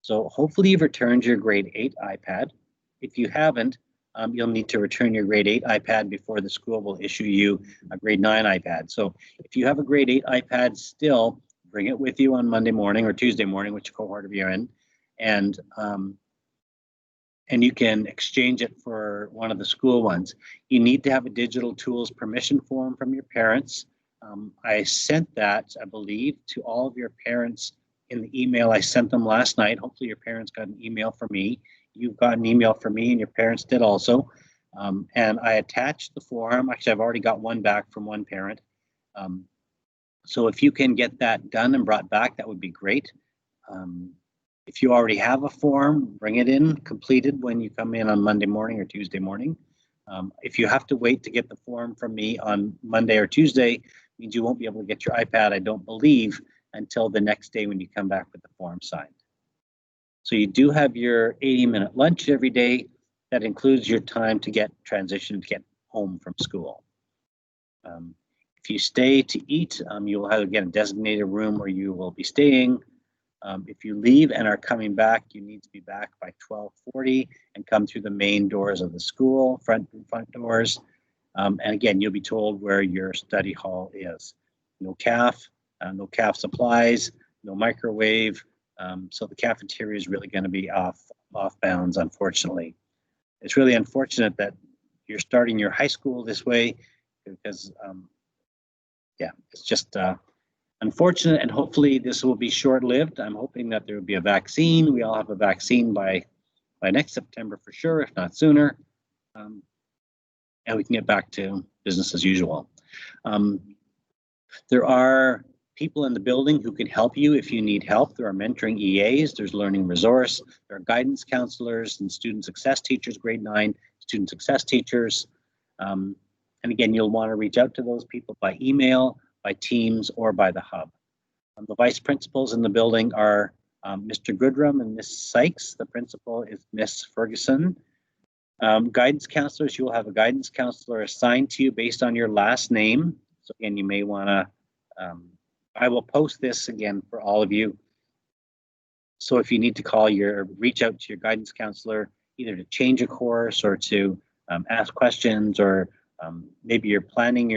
So hopefully you've returned your grade 8 iPad. If you haven't, you'll need to return your grade 8 iPad before the school will issue you a grade 9 iPad. So if you have a grade 8 iPad still, bring it with you on Monday morning or Tuesday morning, which cohort you're in, and you can exchange it for one of the school ones. You need to have a digital tools permission form from your parents. I sent that, I believe, to all of your parents in the email I sent them last night. Hopefully your parents got an email from me. You've got an email from me and your parents did also. And I attached the form. Actually, I've already got one back from one parent. So if you can get that done and brought back, that would be great. If you already have a form, bring it in completed when you come in on Monday morning or Tuesday morning. If you have to wait to get the form from me on Monday or Tuesday, means you won't be able to get your iPad, I don't believe, until the next day when you come back with the form signed. So you do have your 80-minute lunch every day. That includes your time to get transitioned, to get home from school. If you stay to eat, you will have, again, a designated room where you will be staying. If you leave and are coming back, you need to be back by 12:40 and come through the main doors of the school, front doors. And again, you'll be told where your study hall is. No CAF, no CAF supplies, no microwave. So the cafeteria is really going to be off bounds, unfortunately. It's really unfortunate that you're starting your high school this way because, yeah, it's just unfortunate, and hopefully this will be short-lived. I'm hoping that there will be a vaccine. We all have a vaccine by next September for sure, if not sooner, and we can get back to business as usual. There are people in the building who can help you if you need help. There are mentoring EAs, there's learning resource, there are guidance counselors and student success teachers, grade 9 student success teachers. And again, you'll want to reach out to those people by email, by Teams, or by the hub. The vice principals in the building are Mr. Goodrum and Miss Sykes. The principal is Miss Ferguson. Guidance counselors, you will have a guidance counselor assigned to you based on your last name. So again, you may want to, I will post this again for all of you. So if you need to reach out to your guidance counselor, either to change a course or to ask questions, or maybe you're planning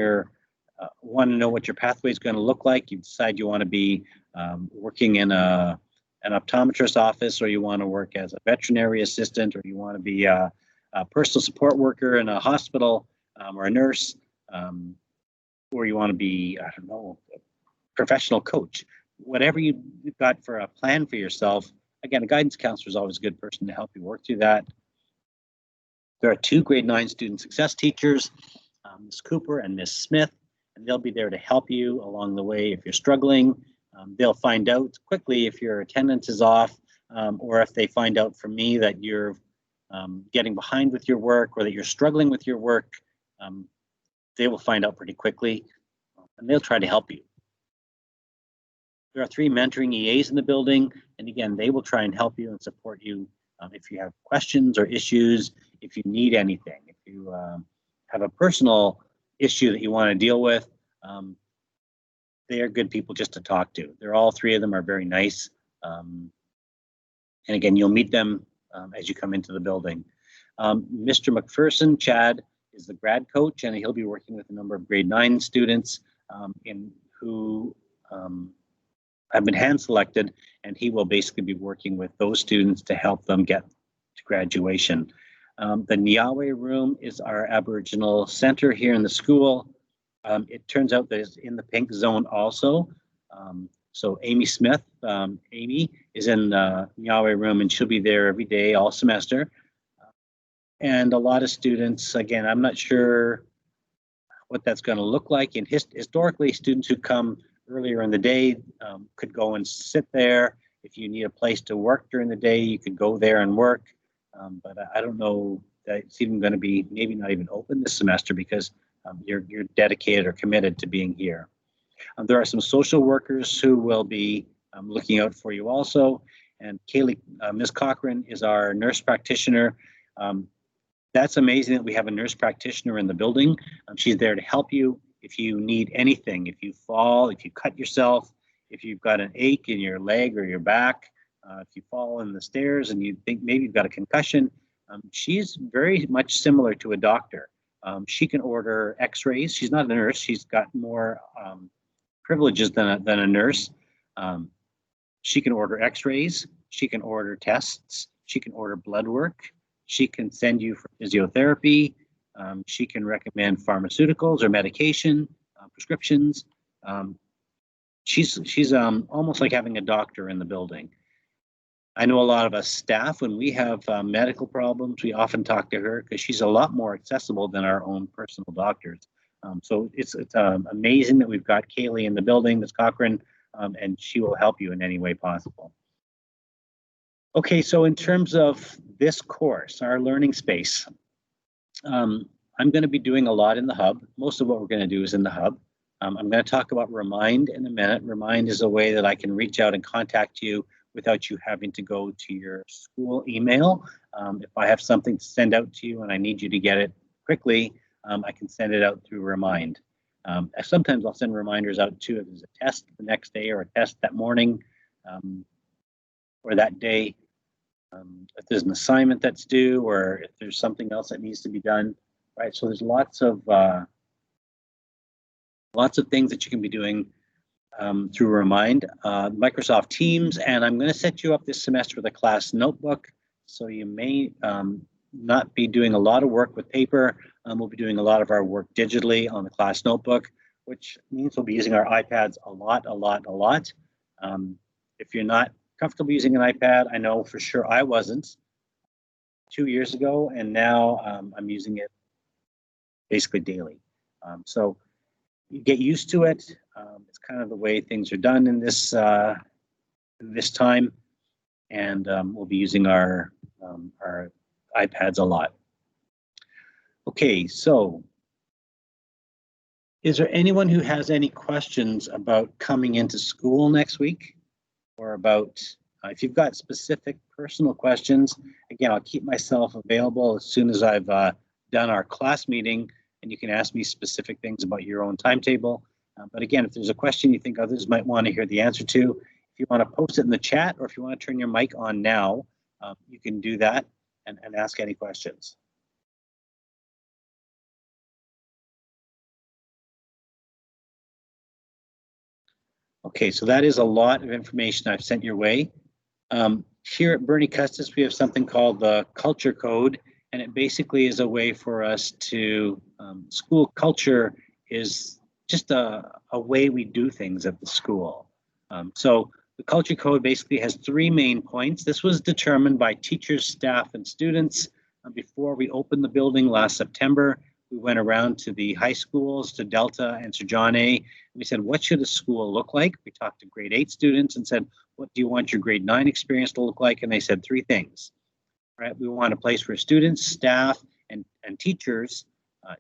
want to know what your pathway is going to look like. You decide you want to be working in an optometrist's office, or you want to work as a veterinary assistant, or you want to be a personal support worker in a hospital, or a nurse, or you want to be, I don't know, a professional coach. Whatever you've got for a plan for yourself, again, a guidance counselor is always a good person to help you work through that. There are 2 grade 9 student success teachers, Ms. Cooper and Ms. Smith, and they'll be there to help you along the way if you're struggling. They'll find out quickly if your attendance is off, or if they find out from me that you're getting behind with your work or that you're struggling with your work. They will find out pretty quickly, and they'll try to help you. There are 3 mentoring EAs in the building, and again, they will try and help you and support you if you have questions or issues, if you need anything, if you have a personal issue that you want to deal with. They are good people just to talk to. All 3 of them are very nice. And again, you'll meet them as you come into the building. Mr. McPherson, Chad, is the grad coach, and he'll be working with a number of grade 9 students who have been hand selected, and he will basically be working with those students to help them get to graduation. The Niawe room is our Aboriginal center here in the school. It turns out that it's in the pink zone also. So Amy Smith, Amy is in the Niawe room, and she'll be there every day all semester. And a lot of students, again, I'm not sure what that's going to look like. And historically, students who come earlier in the day could go and sit there. If you need a place to work during the day, you could go there and work. But I don't know that it's even going to be maybe not even open this semester because you're dedicated or committed to being here. There are some social workers who will be looking out for you also. And Kaylee, Ms. Cochran is our nurse practitioner. That's amazing that we have a nurse practitioner in the building. She's there to help you if you need anything. If you fall, if you cut yourself, if you've got an ache in your leg or your back, if you fall in the stairs and you think maybe you've got a concussion, she's very much similar to a doctor. She can order x-rays. She's not a nurse. She's got more privileges than a nurse. She can order x-rays. She can order tests. She can order blood work. She can send you for physiotherapy. She can recommend pharmaceuticals or medication, prescriptions. She's almost like having a doctor in the building. I know a lot of us staff, when we have medical problems, we often talk to her because she's a lot more accessible than our own personal doctors. So it's amazing that we've got Kaylee in the building, Ms. Cochran, and she will help you in any way possible. Okay, so in terms of this course, our learning space, I'm going to be doing a lot in the hub. Most of what we're going to do is in the hub. I'm going to talk about Remind in a minute. Remind is a way that I can reach out and contact you without you having to go to your school email. If I have something to send out to you and I need you to get it quickly, I can send it out through Remind. Sometimes I'll send reminders out too if there's a test the next day or a test that morning or that day. If there's an assignment that's due or if there's something else that needs to be done, right? So there's lots of things that you can be doing through Remind, Microsoft Teams, and I'm going to set you up this semester with a class notebook. So you may not be doing a lot of work with paper. We'll be doing a lot of our work digitally on the class notebook, which means we'll be using our iPads a lot. If you're not comfortable using an iPad, I know for sure I wasn't 2 years ago, and now I'm using it basically daily. So you get used to it. It's kind of the way things are done in this time, and we'll be using our iPads a lot. Okay, so is there anyone who has any questions about coming into school next week, or about if you've got specific personal questions? Again, I'll keep myself available as soon as I've done our class meeting, and you can ask me specific things about your own timetable. But again, if there's a question you think others might want to hear the answer to, if you want to post it in the chat, or if you want to turn your mic on now, you can do that and ask any questions. Okay, so that is a lot of information I've sent your way. Here at Bernie Custis, we have something called the Culture Code, and it basically is a way for us to, school culture is just a way we do things at the school. So the Culture Code basically has 3 main points. This was determined by teachers, staff, and students before we opened the building last September. We went around to the high schools, to Delta and Sir John A. We said, what should a school look like? We talked to grade 8 students and said, what do you want your grade 9 experience to look like? And they said 3 things, right? We want a place where students, staff, and teachers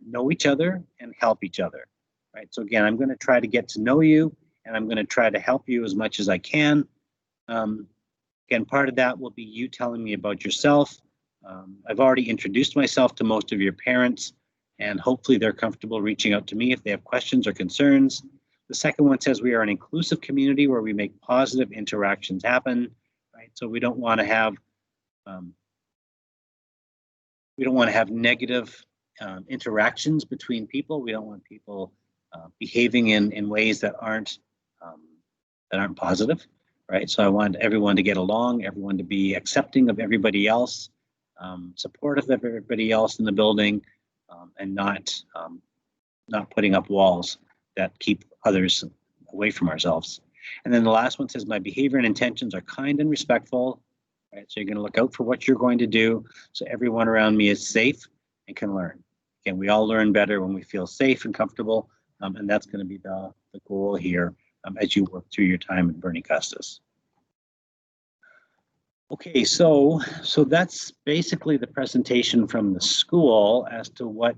know each other and help each other, right? So again, I'm going to try to get to know you, and I'm going to try to help you as much as I can. Again, part of that will be you telling me about yourself. I've already introduced myself to most of your parents, and hopefully they're comfortable reaching out to me if they have questions or concerns. The second one says we are an inclusive community where we make positive interactions happen, right? So we don't want to have negative interactions between people. We don't want people behaving in ways that aren't positive, right? So I want everyone to get along, everyone to be accepting of everybody else, supportive of everybody else in the building, and not putting up walls that keep others away from ourselves. And then the last one says, my behavior and intentions are kind and respectful, right? So you're going to look out for what you're going to do so everyone around me is safe and can learn. Again, we all learn better when we feel safe and comfortable, and that's going to be the goal here as you work through your time at Bernie Custis. Okay, so that's basically the presentation from the school as to what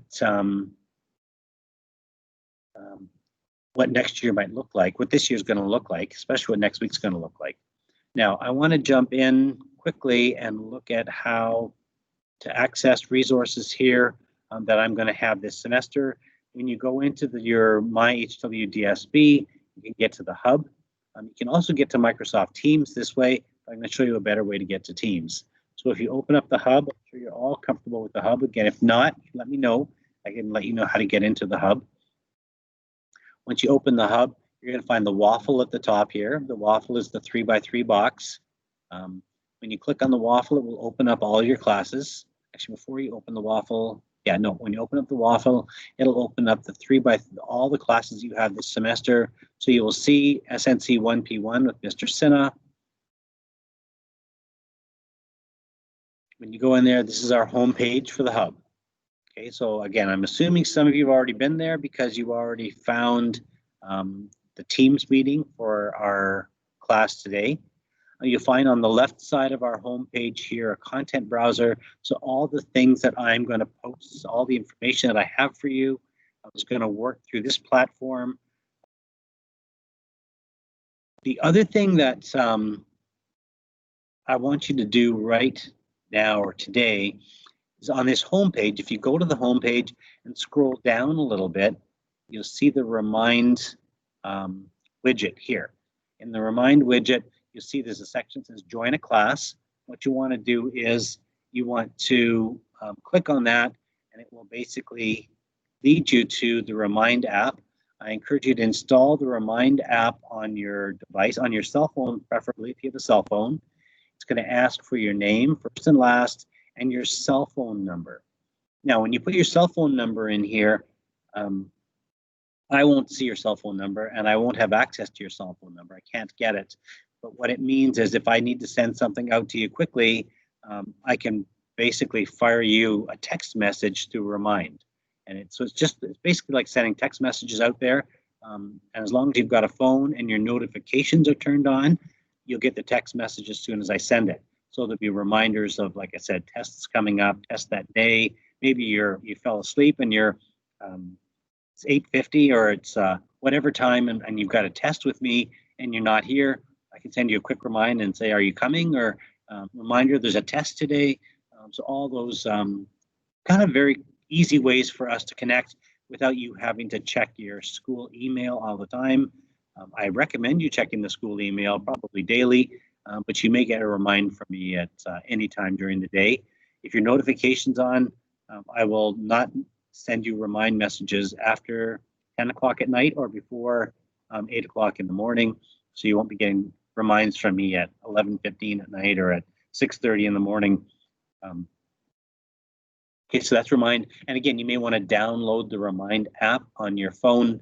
next year might look like, what this year's going to look like, especially what next week's going to look like. Now, I want to jump in quickly and look at how to access resources here that I'm going to have this semester. When you go into your My HWDSB, you can get to the hub. You can also get to Microsoft Teams this way. I'm going to show you a better way to get to Teams. So if you open up the hub, I'm sure you're all comfortable with the hub. Again, if not, let me know. I can let you know how to get into the hub. Once you open the hub, you're going to find the waffle at the top here. The waffle is the 3x3 box. When you click on the waffle, it will open up all your classes. Actually, before you open the waffle, when you open up the waffle, it'll open up all the classes you have this semester. So you will see SNC 1P1 with Mr. Sinha. When you go in there, this is our home page for the hub. Okay, so again, I'm assuming some of you have already been there because you already found the Teams meeting for our class today. You'll find on the left side of our home page here a content browser. So all the things that I'm going to post, all the information that I have for you, I was going to work through this platform. The other thing that I want you to do right now or today is on this homepage. If you go to the homepage and scroll down a little bit, you'll see the Remind widget here. In the Remind widget, you'll see there's a section that says Join a Class. What you want to do is you want to click on that, and it will basically lead you to the Remind app. I encourage you to install the Remind app on your device, on your cell phone, preferably if you have a cell phone. It's going to ask for your name, first and last, and your cell phone number. Now, when you put your cell phone number in here, I won't see your cell phone number and I won't have access to your cell phone number. I can't get it. But what it means is if I need to send something out to you quickly, I can basically fire you a text message through Remind. And it's basically like sending text messages out there. And as long as you've got a phone and your notifications are turned on, you'll get the text message as soon as I send it. So there'll be reminders of, like I said, tests coming up, test that day. Maybe you fell asleep and it's 8:50 or it's whatever time, and you've got a test with me and you're not here. I can send you a quick reminder and say, are you coming? Or reminder, there's a test today. So all those kind of very easy ways for us to connect without you having to check your school email all the time. I recommend you checking the school email probably daily, but you may get a reminder from me at any time during the day. If your notification's on, I will not send you remind messages after 10 o'clock at night or before 8 o'clock in the morning. So you won't be getting reminds from me at 11:15 at night or at 6:30 in the morning. Okay, so that's Remind. And again, you may want to download the Remind app on your phone.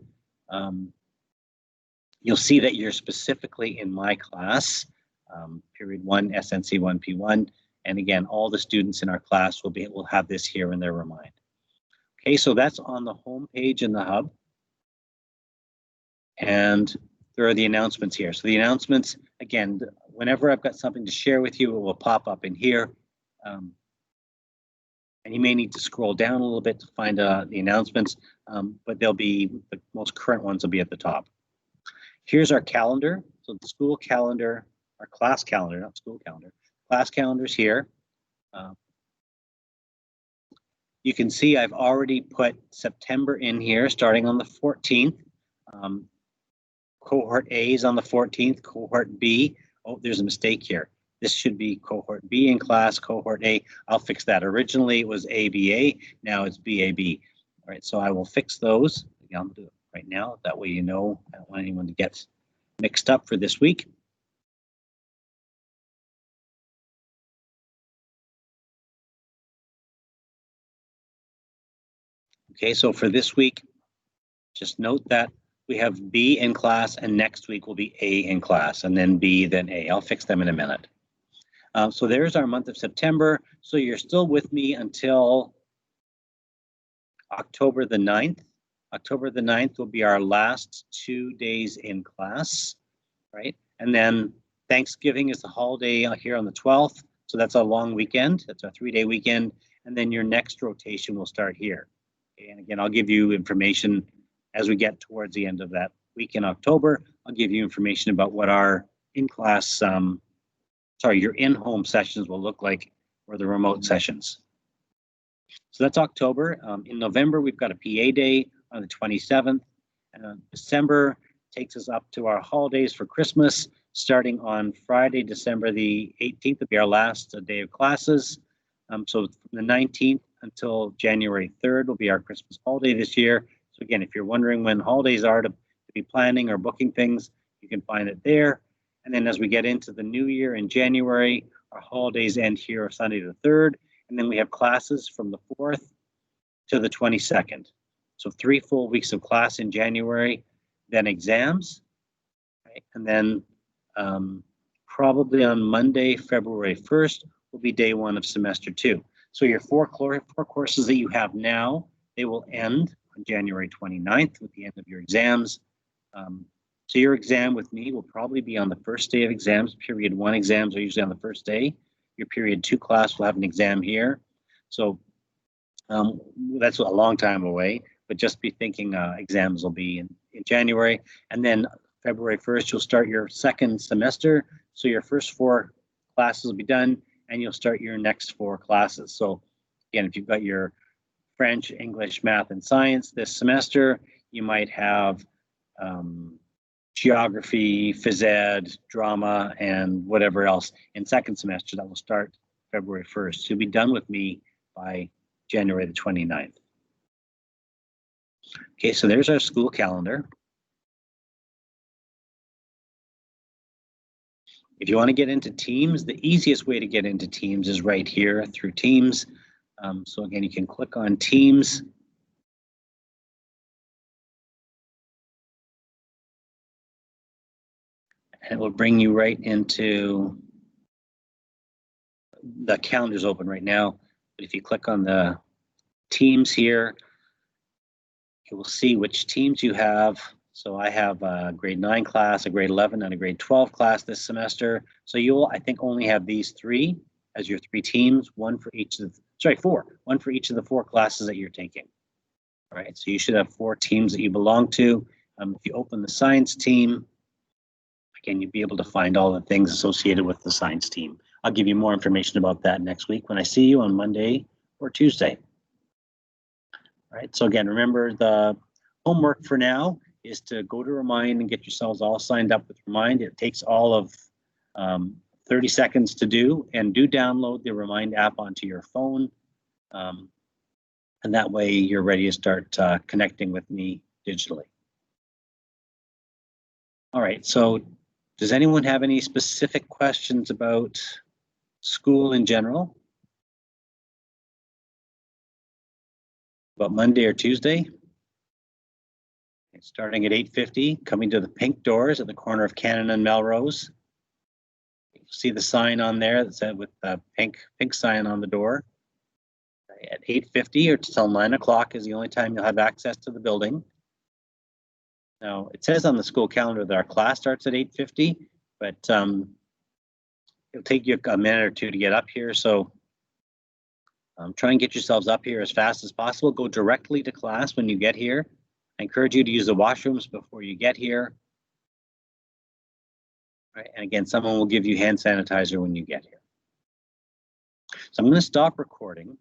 You'll see that you're specifically in my class, period 1, SNC 1P1. And again, all the students in our class will have this here in their Remind. Okay, so that's on the home page in the hub. And there are the announcements here. So the announcements, again, whenever I've got something to share with you, it will pop up in here. And you may need to scroll down a little bit to find the announcements, but they'll be, the most current ones will be at the top. Here's our calendar. So the school calendar, our class calendar, not school calendar. Class calendar's here. You can see I've already put September in here, starting on the 14th. Cohort A is on the 14th, cohort B, oh, there's a mistake here. This should be cohort B in class, cohort A. I'll fix that. Originally it was ABA, now it's BAB. All right, so I will fix those. I'll do it right now. That way you know, I don't want anyone to get mixed up for this week. Okay, so for this week, just note that we have B in class and next week will be A in class and then B, then A. I'll fix them in a minute. So there's our month of September. So you're still with me until October the 9th. October the 9th will be our last 2 days in class, right? And then Thanksgiving is the holiday here on the 12th. So that's a long weekend. That's a 3-day weekend. And then your next rotation will start here. Okay, and again, I'll give you information as we get towards the end of that week in October. I'll give you information about what our in-class, your in-home sessions will look like, or the remote sessions. So that's October. In November, we've got a PA day on the 27th. December takes us up to our holidays for Christmas, starting on Friday, December the 18th will be our last day of classes. So from the 19th until January 3rd will be our Christmas holiday this year. So again, if you're wondering when holidays are to be planning or booking things, you can find it there. And then as we get into the new year in January, our holidays end here Sunday the 3rd. And then we have classes from the 4th to the 22nd. So 3 full weeks of class in January, then exams. Right? And then probably on Monday, February 1st, will be day 1 of semester 2. So your four courses that you have now, they will end on January 29th with the end of your exams. So your exam with me will probably be on the first day of exams. Period 1 exams are usually on the first day. Your period 2 class will have an exam here. So that's a long time away, but just be thinking exams will be in January. And then February 1st, you'll start your second semester. So your first 4 classes will be done and you'll start your next 4 classes. So again, if you've got your French, English, math, and science this semester, you might have geography, phys ed, drama, and whatever else in second semester that will start February 1st. You'll be done with me by January the 29th. Okay, so there's our school calendar. If you want to get into Teams, the easiest way to get into Teams is right here through Teams. So again, you can click on Teams. And it will bring you right into the calendar's open right now. But if you click on the Teams here, you will see which teams you have. So I have a grade 9 class, a grade 11, and a grade 12 class this semester. So you'll, I think, only have these 3 as your 3 teams, 1 for each of the, 4, 1 for each of the 4 classes that you're taking. All right, so you should have 4 teams that you belong to. If you open the science team, again, you'll be able to find all the things associated with the science team. I'll give you more information about that next week when I see you on Monday or Tuesday. All right, so again, remember the homework for now is to go to Remind and get yourselves all signed up with Remind. It takes all of 30 seconds to do, and do download the Remind app onto your phone. And that way you're ready to start connecting with me digitally. All right, so does anyone have any specific questions about school in general? About Monday or Tuesday? Starting at 8:50, coming to the pink doors at the corner of Cannon and Melrose. You see the sign on there that said with the pink sign on the door. At 8:50 or till 9 o'clock is the only time you'll have access to the building. Now, it says on the school calendar that our class starts at 8:50, but it'll take you a minute or 2 to get up here. So try and get yourselves up here as fast as possible. Go directly to class when you get here. I encourage you to use the washrooms before you get here. Right, and again, someone will give you hand sanitizer when you get here. So I'm going to stop recording.